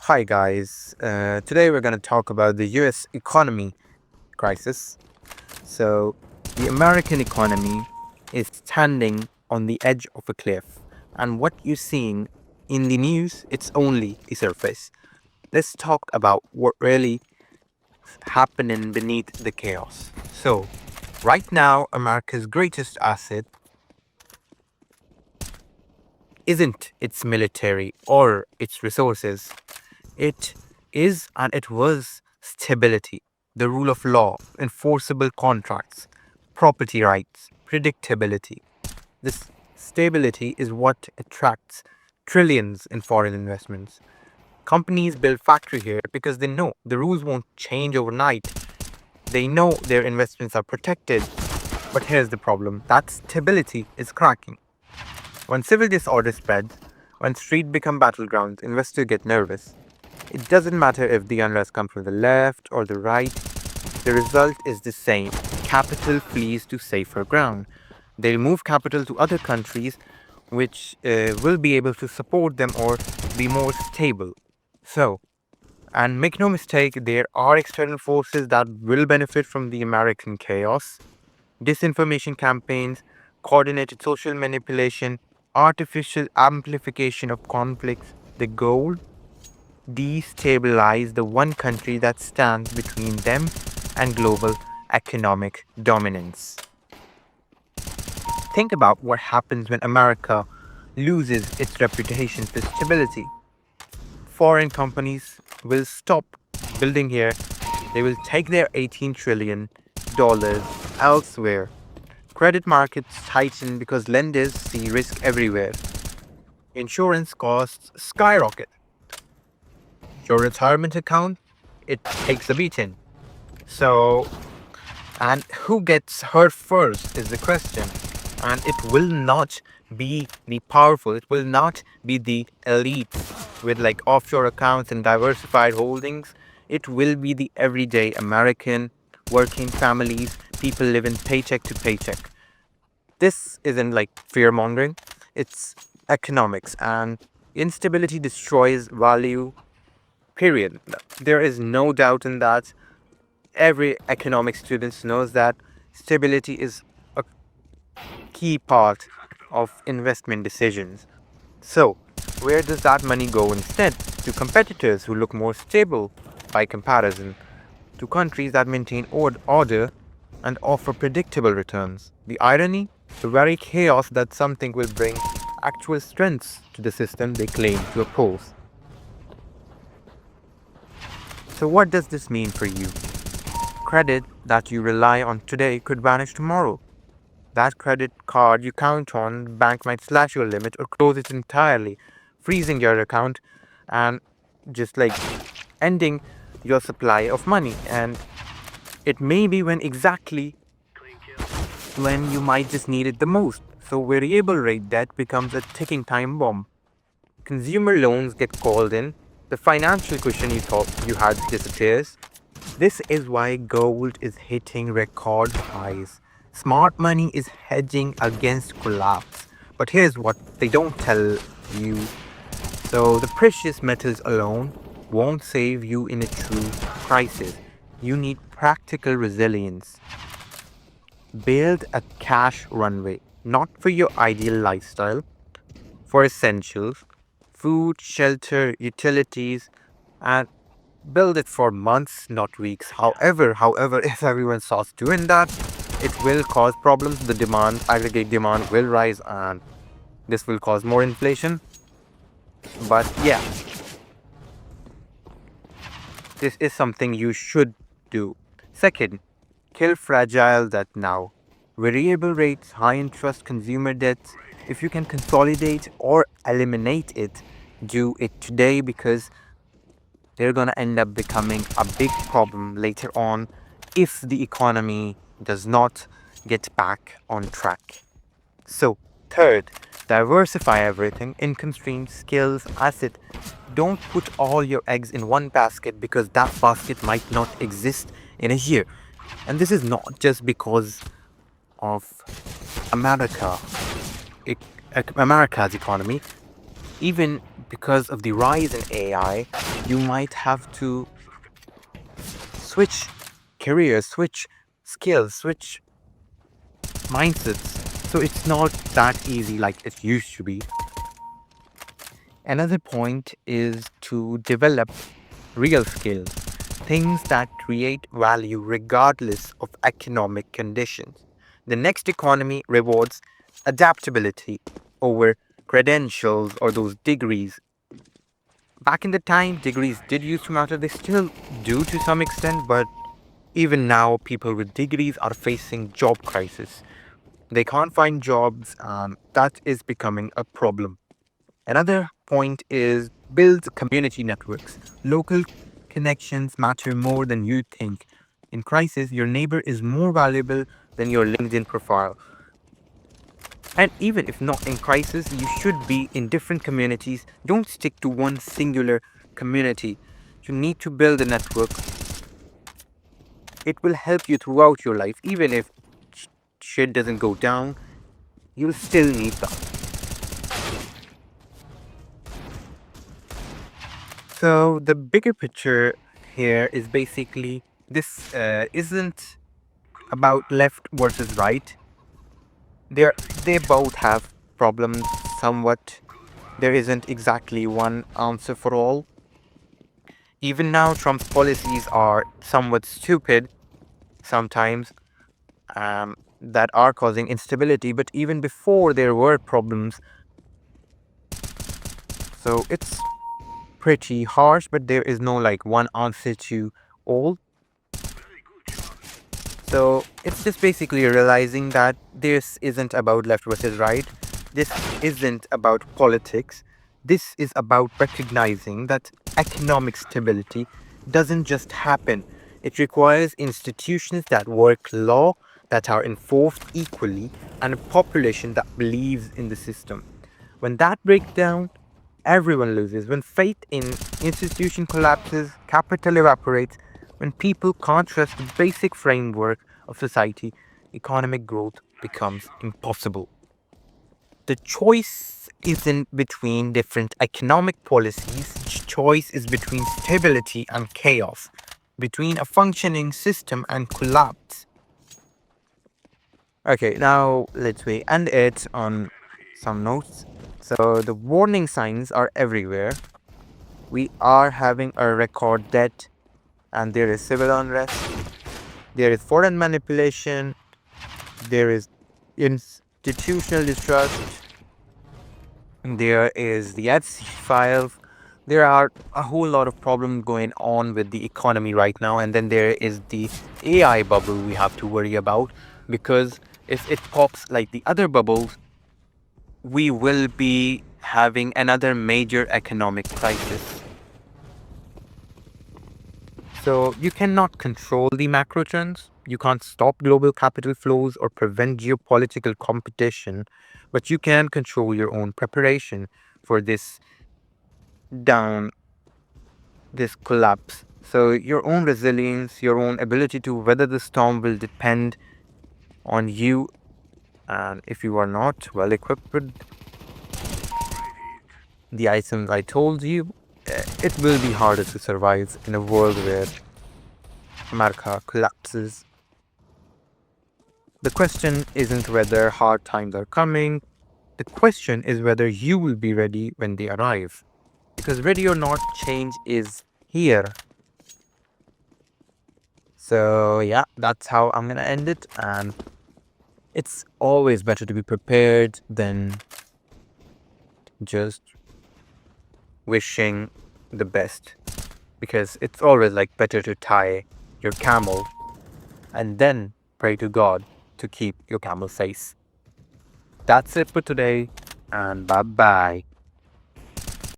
Hi guys, today we're going to talk about the US economy crisis. So, the American economy is standing on the edge of a cliff, and what you're seeing in the news, it's only the surface. Let's talk about what really happening beneath the chaos. So, right now, America's greatest asset isn't its military or its resources. It is and it was stability, the rule of law, enforceable contracts, property rights, predictability. This stability is what attracts trillions in foreign investments. Companies build factory here because they know the rules won't change overnight. They know their investments are protected. But here's the problem, that stability is cracking. When civil disorder spreads, when streets become battlegrounds, investors get nervous. It doesn't matter if the unrest comes from the left or the right, the result is the same. Capital flees to safer ground. They'll move capital to other countries which will be able to support them or be more stable. So, and make no mistake, there are external forces that will benefit from the American chaos. Disinformation campaigns, coordinated social manipulation, artificial amplification of conflicts. The goal? Destabilize the one country that stands between them and global economic dominance. Think about what happens when America loses its reputation for stability. Foreign companies will stop building here. They will take their $18 trillion elsewhere. Credit markets tighten because lenders see risk everywhere. Insurance costs skyrocket. Your retirement account, it takes a beating. So, and who gets hurt first is the question. And it will not be the powerful, it will not be the elite with like offshore accounts and diversified holdings. It will be the everyday American working families, people living paycheck to paycheck. This isn't like fear mongering, it's economics, and instability destroys value, period. There is no doubt in that. Every economic student knows that stability is a key part of investment decisions. So, where does that money go instead? To competitors who look more stable by comparison, to countries that maintain order and offer predictable returns. The irony? The very chaos that something will bring actual strengths to the system they claim to oppose. So, what does this mean for you? Credit that you rely on today could vanish tomorrow. That credit card you count on, the bank might slash your limit or close it entirely, freezing your account and just like ending your supply of money. And it may be when exactly when you might just need it the most. So variable rate debt becomes a ticking time bomb. Consumer loans get called in. The financial cushion you thought you had disappears. This is why gold is hitting record highs. Smart money is hedging against collapse. But here's what they don't tell you. So, the precious metals alone won't save you in a true crisis. You need practical resilience. Build a cash runway, not for your ideal lifestyle, for essentials, food, shelter, utilities, and build it for months, not weeks. However, if everyone starts doing that, it will cause problems. The demand, aggregate demand will rise and this will cause more inflation. But yeah, this is something you should do. Second, kill fragile debt now. Variable rates, high interest consumer debts, if you can consolidate or eliminate it, do it today because they're going to end up becoming a big problem later on if the economy does not get back on track. So, third, diversify everything, income streams, skills, asset. Don't put all your eggs in one basket because that basket might not exist in a year. And this is not just because of America, America's economy. Even because of the rise in AI, you might have to switch careers, switch skills, switch mindsets. So it's not that easy like it used to be. Another point is to develop real skills, things that create value regardless of economic conditions. The next economy rewards adaptability over credentials or those degrees. Back in the time, degrees did used to matter. They still do to some extent, but even now, people with degrees are facing job crisis. They can't find jobs, and that is becoming a problem. Another point is build community networks. Local connections matter more than you think. In crisis, your neighbor is more valuable than your LinkedIn profile. And even if not in crisis, you should be in different communities. Don't stick to one singular community. You need to build a network. It will help you throughout your life. Even if shit doesn't go down, you'll still need that. So the bigger picture here is basically this isn't about left versus right. They're, they both have problems somewhat. There isn't exactly one answer for all. Even now, Trump's policies are somewhat stupid sometimes, that are causing instability. But even before there were problems, so it's pretty harsh. But there is no like one answer to all. So it's just basically realizing that this isn't about left versus right. This isn't about politics. This is about recognizing that economic stability doesn't just happen. It requires institutions that work law, that are enforced equally, and a population that believes in the system. When that breaks down, everyone loses. When faith in institution collapses, capital evaporates. When people can't trust the basic framework of society, economic growth becomes impossible. The choice isn't between different economic policies, choice is between stability and chaos, between a functioning system and collapse. Okay, now let's we end it on some notes. So the warning signs are everywhere. We are having a record debt, and there is civil unrest, there is foreign manipulation, there is institutional distrust, there is the FC files. There are a whole lot of problems going on with the economy right now, and then there is the AI bubble we have to worry about, because if it pops like the other bubbles, we will be having another major economic crisis. So you cannot control the macro trends. You can't stop global capital flows or prevent geopolitical competition, but you can control your own preparation for down, this collapse. So your own resilience, your own ability to weather the storm will depend on you. And if you are not well equipped with the items I told you, it will be harder to survive in a world where America collapses. The question isn't whether hard times are coming. The question is whether you will be ready when they arrive. Because ready or not, change is here. So, yeah, that's how I'm going to end it. And it's always better to be prepared than just wishing the best. Because it's always like better to tie your camel and then pray to God to keep your camel safe. That's it for today, and bye bye.